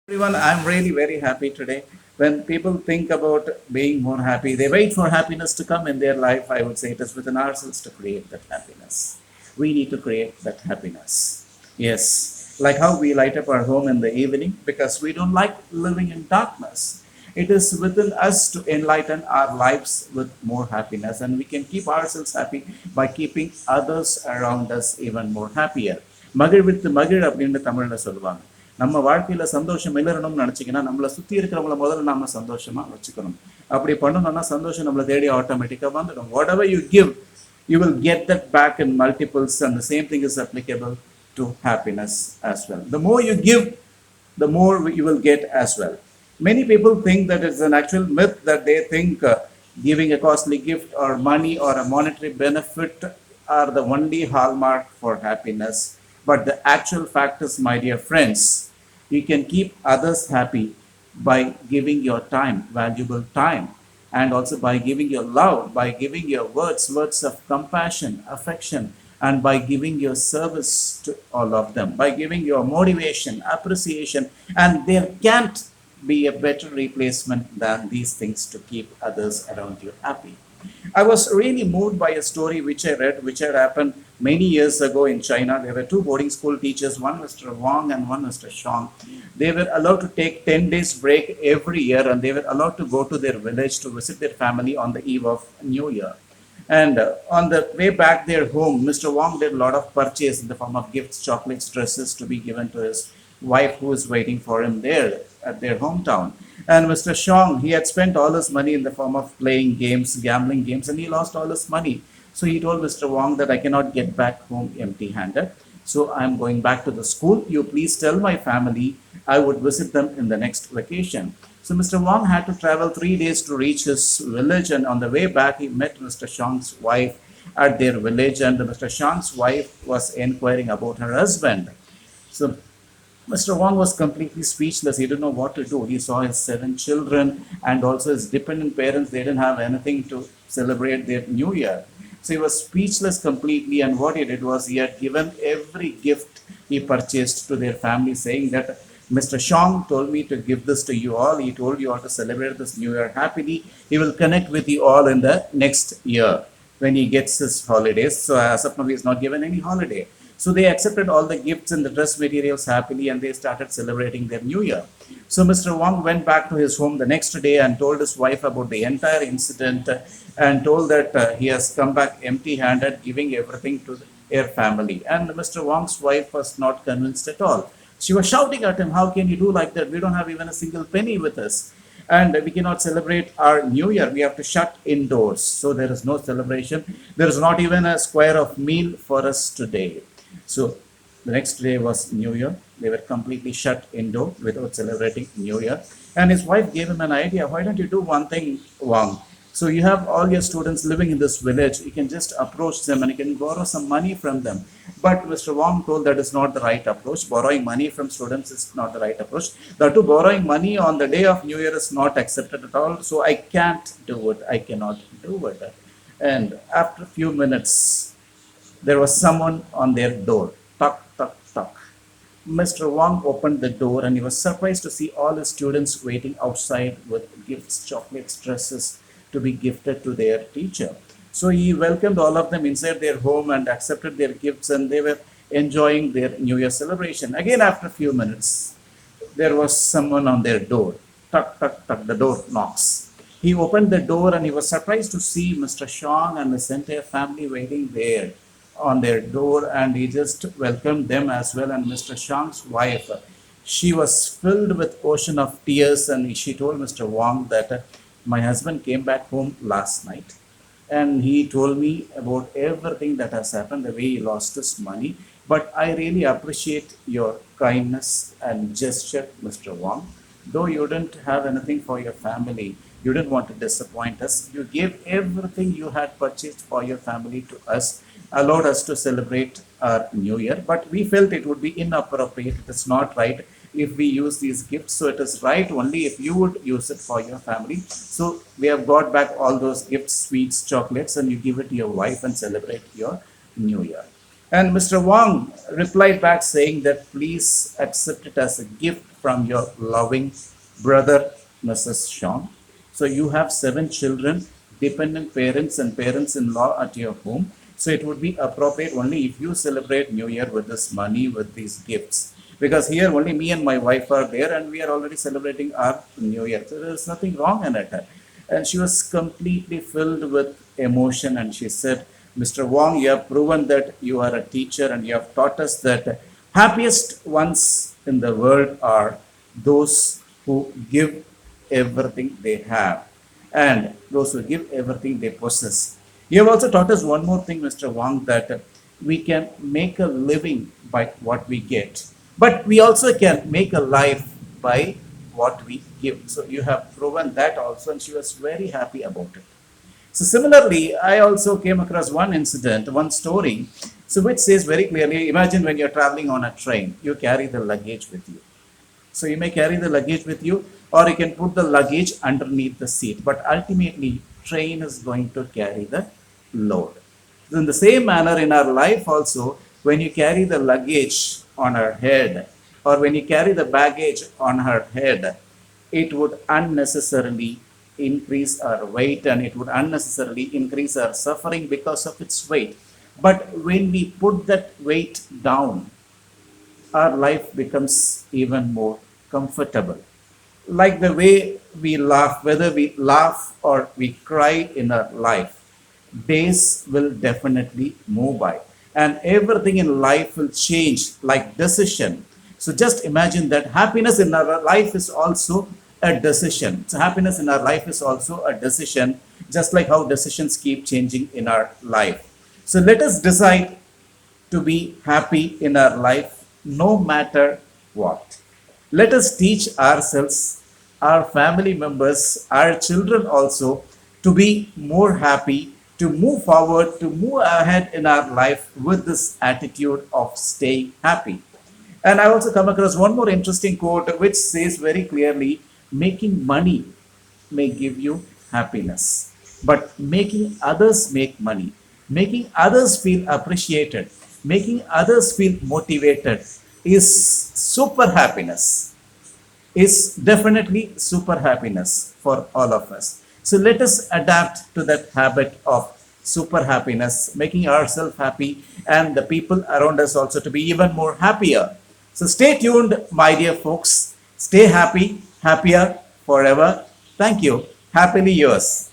Everyone, I'm really very happy today. When people think about being more happy, they wait for happiness to come in their life. I would say it is within ourselves to create that happiness. We need to create that happiness. Yes, like how we light up our home in the evening because we don't like living in darkness. It is within us to enlighten our lives with more happiness, and we can keep ourselves happy by keeping others around us even more happier. மகிழ்வித்து மகிழ் அப்படின்னு தமிழ்ல சொல்லுவாங்க. நம்ம வாழ்க்கையில சந்தோஷம் இல்லறணும்னு நினைச்சீங்கன்னா நம்மளை சுத்தி இருக்கிறவங்கள முதல்ல நாம சந்தோஷமா வச்சுக்கணும். அப்படி பண்ணணும்னா சந்தோஷம் நம்மளை தேடி ஆட்டோமேட்டிக்கா வந்துடும். What ever you give, you will get that back in multiples, and the same thing is applicable to happiness as well. The more you give, the more you will get as well. Many people think that it's an actual myth that they think giving a costly gift or money or a monetary benefit are the only hallmark for happiness. But the actual fact is, my dear friends, you can keep others happy by giving your time, valuable time, and also by giving your love, by giving your words of compassion, affection, and by giving your service to all of them, by giving your motivation, appreciation, and there can't be a better replacement than these things to keep others around you happy. I was really moved by a story which I read, which had happened many years ago in China. There were two boarding school teachers, one Mr. Wang and one Mr. Shang. They were allowed to take 10 days break every year, and they were allowed to go to their village to visit their family on the eve of New Year. And on the way back their home, Mr. Wang did a lot of purchase in the form of gifts, chocolates, dresses to be given to his wife who is waiting for him there at their hometown. And Mr. Shang, he had spent all his money in the form of playing games, gambling games, and he lost all his money. So he told Mr. Wang that I cannot get back home empty handed. So I'm going back to the school. You please tell my family I would visit them in the next vacation. So Mr. Wang had to travel 3 days to reach his village, and on the way back, he met Mr. Shang's wife at their village, and Mr. Shang's wife was inquiring about her husband. So Mr. Wang was completely speechless. He didn't know what to do. He saw his 7 children and also his dependent parents. They didn't have anything to celebrate their New Year. So he was speechless completely. And what he did was he had given every gift he purchased to their family, saying that Mr. Shang told me to give this to you all. He told you all to celebrate this New Year happily. He will connect with you all in the next year when he gets his holidays. So as of now, he is not given any holiday. So they accepted all the gifts and the dress materials happily, and they started celebrating their New Year. So Mr. Wang went back to his home the next day and told his wife about the entire incident, and told that he has come back empty handed, giving everything to their family. And Mr. Wang's wife was not convinced at all. She was shouting at him, "How can you do like that? We don't have even a single penny with us. And we cannot celebrate our New Year. We have to shut indoors. So there is no celebration. There is not even a square of meal for us today." So the next day was New Year. They were completely shut indoor without celebrating New Year. And his wife gave him an idea. Why don't you do one thing, Wang? So you have all your students living in this village. You can just approach them and you can borrow some money from them. But Mr. Wang told that is not the right approach. Borrowing money from students is not the right approach. That too, borrowing money on the day of New Year is not accepted at all. So I can't do it. I cannot do it. And after a few minutes, there was someone on their door. Tuck, tuck, tuck. Mr. Wang opened the door and he was surprised to see all his students waiting outside with gifts, chocolates, dresses to be gifted to their teacher. So he welcomed all of them inside their home and accepted their gifts, and they were enjoying their New Year celebration. Again, after a few minutes, there was someone on their door. Tuck, tuck, tuck. The door knocks. He opened the door and he was surprised to see Mr. Shang and his entire family waiting there on their door, and he just welcomed them as well. And Mr. Shang's wife, she was filled with ocean of tears, and she told Mr. Wang that my husband came back home last night and he told me about everything that has happened, the way he lost his money. But I really appreciate your kindness and gesture, Mr. Wang. Though you didn't have anything for your family, you didn't want to disappoint us. You gave everything you had purchased for your family to us, allowed us to celebrate our New Year. But we felt it would be inappropriate. It is not right if we use these gifts. So it is right only if you would use it for your family. So we have got back all those gifts, sweets, chocolates, and you give it to your wife and celebrate your New Year. And Mr. Wang replied back saying that please accept it as a gift from your loving brother, Mrs. Sean. So you have 7 children, dependent parents and parents-in-law at your home. So it would be appropriate only if you celebrate New Year with this money, with these gifts. Because here only me and my wife are there and we are already celebrating our New Year. So there's nothing wrong in it. And she was completely filled with emotion and she said, Mr. Wong, you have proven that you are a teacher and you have taught us that happiest ones in the world are those who give everything they have and those who give everything they possess. You have also taught us one more thing, Mr. Wang, that we can make a living by what we get, but we also can make a life by what we give. So you have proven that also, and she was very happy about it. So similarly, I also came across one incident, one story, so which says very clearly, imagine when you're traveling on a train, you carry the luggage with you. So you may carry the luggage with you, or you can put the luggage underneath the seat. But ultimately, train is going to carry the load. So in the same manner, in our life also, when you carry the luggage on our head, or when you carry the baggage on her head, it would unnecessarily increase our weight and it would unnecessarily increase our suffering because of its weight. But when we put that weight down, our life becomes even more comfortable. Like the way we laugh, whether we laugh or we cry in our life, days will definitely move by. And everything in life will change like decision. So just imagine that happiness in our life is also a decision. So happiness in our life is also a decision, just like how decisions keep changing in our life. So let us decide to be happy in our life no matter what. Let us teach ourselves, our family members, our children also to be more happy, to move forward, to move ahead in our life with this attitude of staying happy. And I also come across one more interesting quote which says very clearly, making money may give you happiness, but making others make money, making others feel appreciated, making others feel motivated is super happiness, is definitely super happiness for all of us. So let us adapt to that habit of super happiness, making ourselves happy and the people around us also to be even more happier. So stay tuned, my dear folks. Stay happy, happier forever. Thank you. Happily yours.